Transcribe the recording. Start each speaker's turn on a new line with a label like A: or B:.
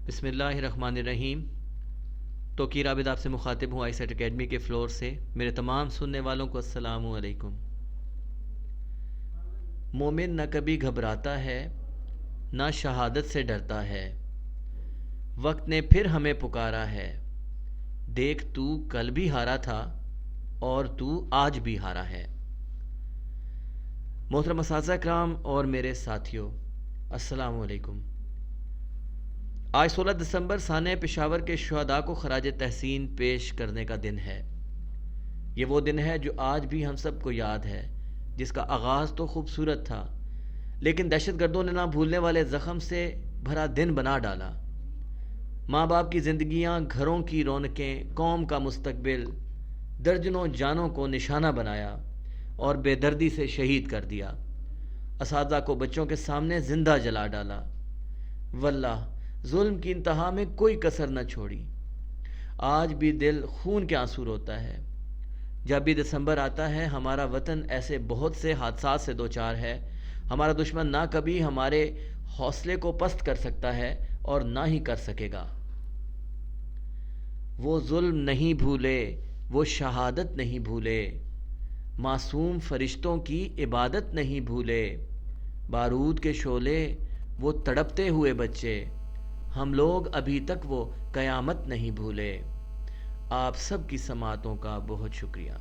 A: بسم اللہ الرحمن الرحیم۔ توقیر عابد آپ سے مخاطب ہوں آئی سیٹ اکیڈمی کے فلور سے۔ میرے تمام سننے والوں کو السلام علیکم۔ مومن نہ کبھی گھبراتا ہے نہ شہادت سے ڈرتا ہے، وقت نے پھر ہمیں پکارا ہے، دیکھ تو کل بھی ہارا تھا اور تو آج بھی ہارا ہے۔ محترم اساتذہ کرام اور میرے ساتھیوں، السلام علیکم۔ آج 16 دسمبر سانحہ پشاور کے شہداء کو خراج تحسین پیش کرنے کا دن ہے۔ یہ وہ دن ہے جو آج بھی ہم سب کو یاد ہے، جس کا آغاز تو خوبصورت تھا لیکن دہشت گردوں نے نہ بھولنے والے زخم سے بھرا دن بنا ڈالا۔ ماں باپ کی زندگیاں، گھروں کی رونقیں، قوم کا مستقبل، درجنوں جانوں کو نشانہ بنایا اور بے دردی سے شہید کر دیا۔ اساتذہ کو بچوں کے سامنے زندہ جلا ڈالا۔ واللہ ظلم کی انتہا میں کوئی کسر نہ چھوڑی۔ آج بھی دل خون کے آنسو روتا ہے۔ جب بھی دسمبر آتا ہے ہمارا وطن ایسے بہت سے حادثات سے دوچار ہے۔ ہمارا دشمن نہ کبھی ہمارے حوصلے کو پست کر سکتا ہے اور نہ ہی کر سکے گا۔ وہ ظلم نہیں بھولے، وہ شہادت نہیں بھولے، معصوم فرشتوں کی عبادت نہیں بھولے، بارود کے شعلے وہ تڑپتے ہوئے بچے، ہم لوگ ابھی تک وہ قیامت نہیں بھولے۔ آپ سب کی سماعتوں کا بہت شکریہ۔